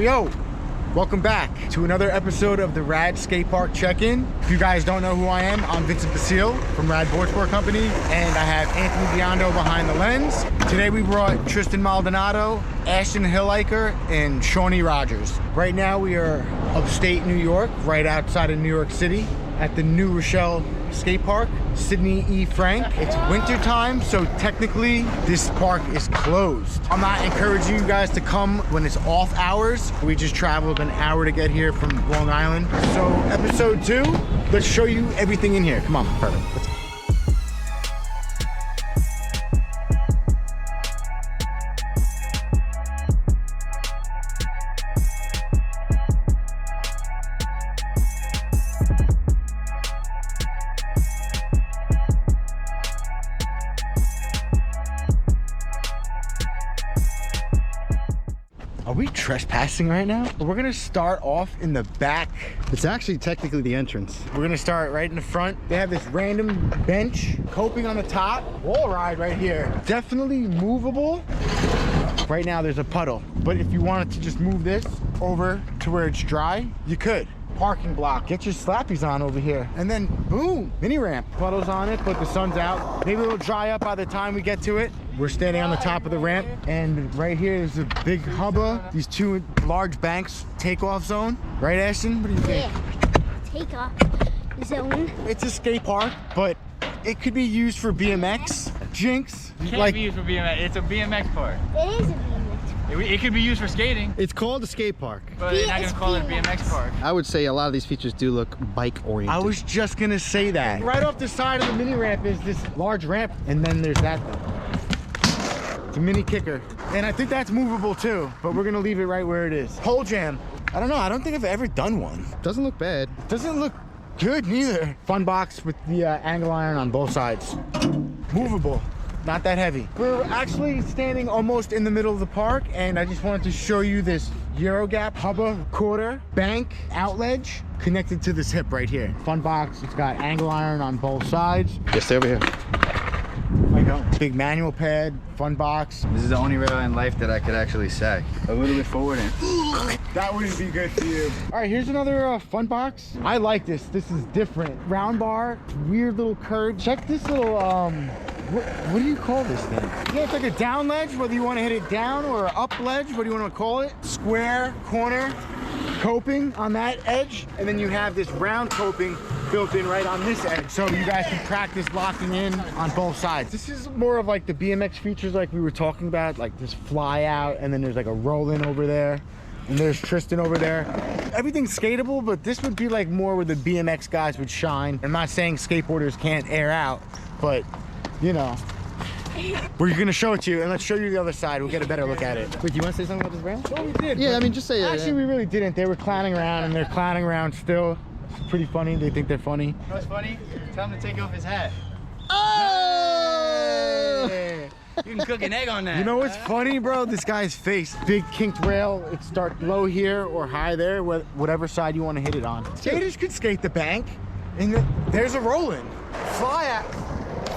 Yo, welcome back to another episode of the Rad Skate Park Check-In. If you guys don't know who I am, I'm Vincent Basile from Rad Boardsport Company, and I have Anthony Biondo behind the lens. Today we brought Tristan Maldonado, Ashton Hilliker, and Shawnee Rogers. Right now we are upstate New York, right outside of New York City, at the New Rochelle skate park, Sidney E. Frank. It's winter time, so technically this park is closed. I'm not encouraging you guys to come when it's off hours. We just traveled an hour to get here from Long Island. So episode 2, let's show you everything in here. Come on, perfect. Let's go. Are we trespassing right now? We're gonna start off in the back. It's actually technically the entrance. We're gonna start right in the front. They have this random bench, coping on the top, wall ride right here. Definitely movable. Right now there's a puddle, but if you wanted to just move this over to where it's dry, you could. Parking block, get your slappies on over here. And then boom, mini ramp. Puddles on it, but the sun's out. Maybe it'll dry up by the time we get to it. We're standing on the top of the ramp, and right here is a big hubba. These 2 large banks, takeoff zone. Right, Ashton? What do you think? Yeah, takeoff zone. It's a skate park, but it could be used for BMX. Jinx. It can't be used for BMX. It's a BMX park. It is a BMX. It could be used for skating. It's called a skate park. But they're not gonna call it a BMX park. I would say a lot of these features do look bike oriented. I was just gonna say that. Right off the side of the mini ramp is this large ramp, and then there's that thing. It's a mini kicker. And I think that's movable too, but we're gonna leave it right where it is. Pole jam. I don't know, I don't think I've ever done one. Doesn't look bad. Doesn't look good neither. Fun box with the angle iron on both sides. Movable, not that heavy. We're actually standing almost in the middle of the park, and I just wanted to show you this Euro Gap hubba quarter bank out ledge connected to this hip right here. Fun box, it's got angle iron on both sides. Just over here. Big manual pad, fun box. This is the only rail in life that I could actually sag a little bit forward in. That wouldn't be good for you. All right, here's another fun box. I like this. This is different. Round bar, weird little curve. Check this little, what do you call this thing? Yeah, it's like a down ledge, whether you want to hit it down or up ledge, what do you want to call it? Square, corner, coping on that edge, and then you have this round coping built in right on this edge, so you guys can practice locking in on both sides. This is more of like the BMX features like we were talking about, like this fly out, and then there's like a roll in over there, and there's Tristan over there. Everything's skatable, but this would be like more where the BMX guys would shine. I'm not saying skateboarders can't air out, but you know, we're gonna show it to you, and let's show you the other side. We'll get a better look at it. Wait, do you want to say something about this brand? Well, we did. Yeah, I mean, just say it. Actually, we really didn't. They were clowning around, and they're clowning around still. It's pretty funny. They think they're funny. You know what's funny? Tell him to take off his hat. Oh! Hey, you can cook an egg on that. You know what's funny, bro? This guy's face. Big kinked rail. It starts low here or high there, whatever side you want to hit it on. Skaters could skate the bank, and there's a roll-in. Fly out.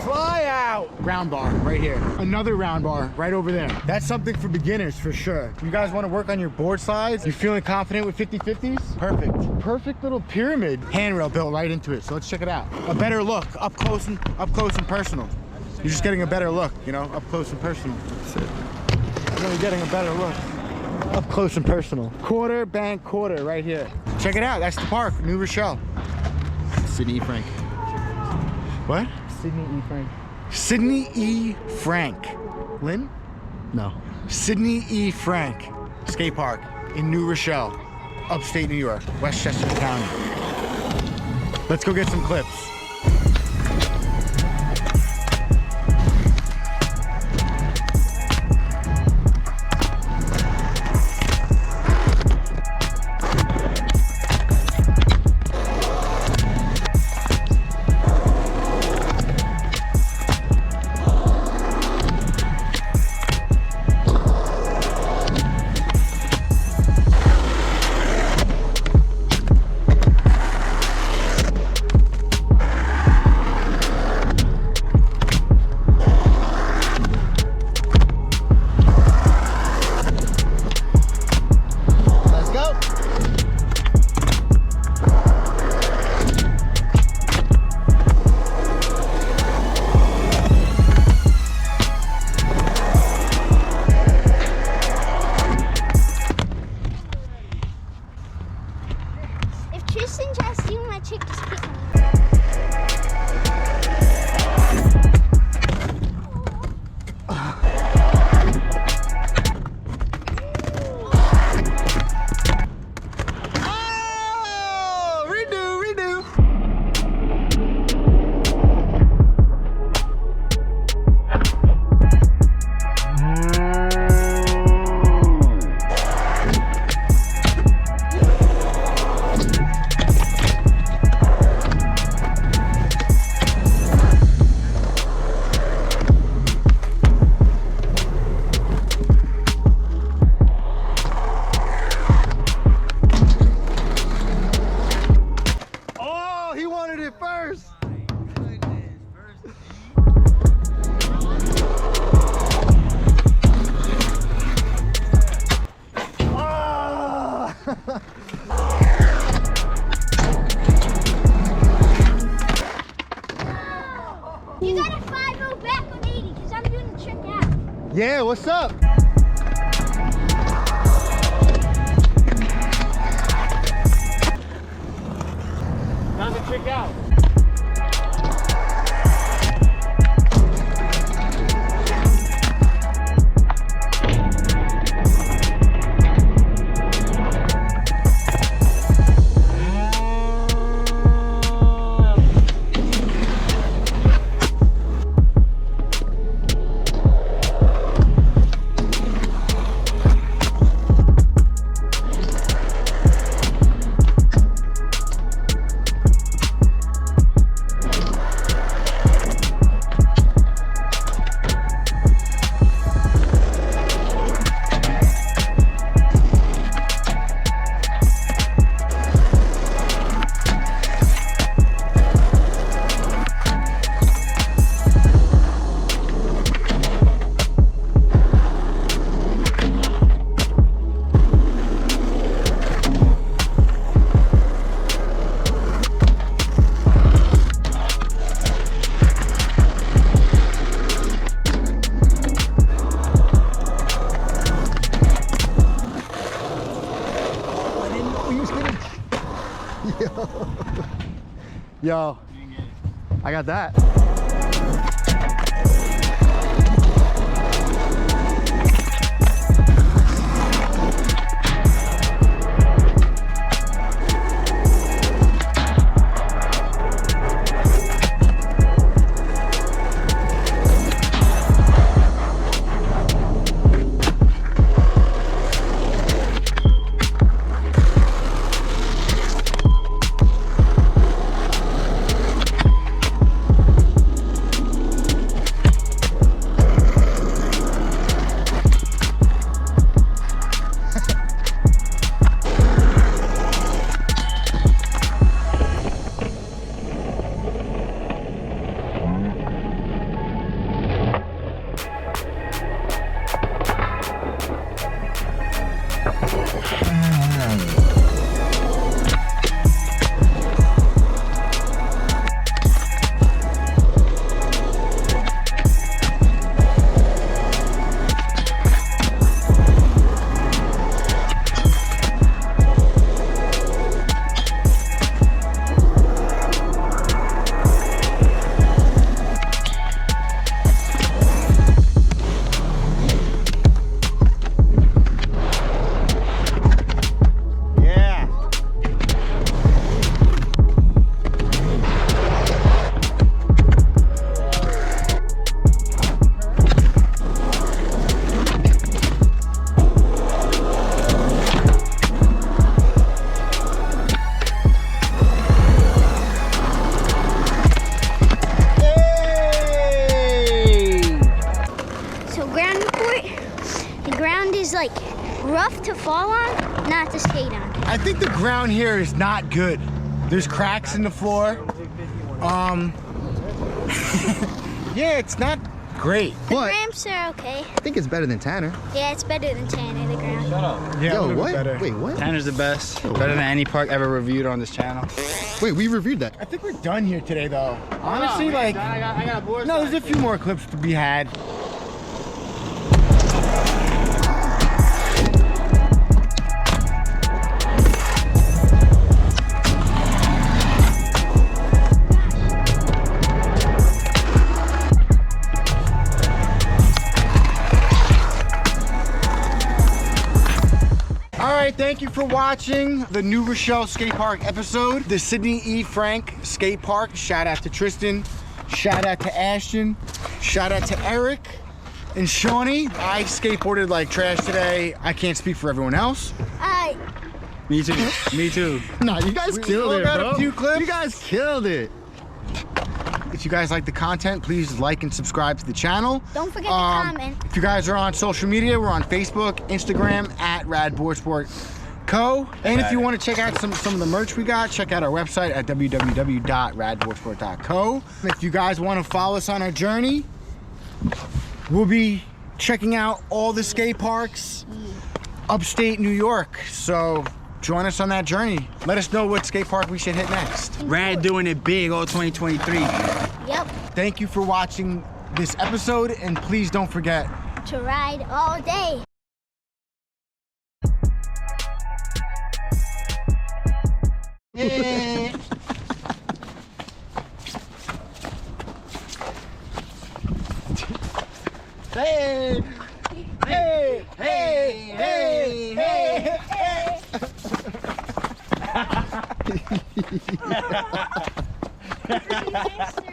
Fly out. Round bar right here. Another round bar right over there. That's something for beginners for sure. You guys want to work on your board slides? You feeling confident with 50-50s? Perfect. Perfect little pyramid handrail built right into it. So let's check it out. A better look, up close and personal. You're just getting a better look, you know, up close and personal. That's it. You're really getting a better look. Up close and personal. Quarter, bank, quarter right here. Check it out. That's the park, New Rochelle. Sidney E. Frank. What? Sidney E. Frank. Sidney E. Frank. Lynn? No. Sidney E. Frank skate park in New Rochelle, upstate New York, Westchester County. Let's go get some clips. 5-0 back on 80 because I'm doing the trick out. Yeah, what's up? Time to trick out. Yo, I got that. Like rough to fall on, not to skate on. I think the ground here is not good. There's cracks in the floor. Yeah, it's not great. The But ramps are okay. I think it's better than Tanner. Yeah, it's better than Tanner, the ground. Shut up. Yeah, a Yo, little bit what? better. Wait, what? Tanner's the best. Better than any park ever reviewed on this channel. Wait, we reviewed that. I think we're done here today, though. Honestly, like, I got a board. no, there's a few more clips to be had. Alright, thank you for watching the new Rochelle skate park episode, the Sidney E. Frank skate park. Shout out to Tristan, shout out to Ashton, shout out to Eric and Shawnee. I skateboarded like trash today. I can't speak for everyone else. Me too. Me too. Nah, you guys killed all it, got bro. a few clips. You guys killed it. If you guys like the content, please like and subscribe to the channel. Don't forget to comment. If you guys are on social media, we're on Facebook, Instagram, at Boardsport Co. And if you want to check out some of the merch we got, check out our website at www.radboardsport.co. If you guys want to follow us on our journey, we'll be checking out all the skate parks upstate New York. So join us on that journey. Let us know what skate park we should hit next. Rad doing it big all 2023. Yep. Thank you for watching this episode, and please don't forget To ride all day. Hey! Hey! Hey! Hey! Hey!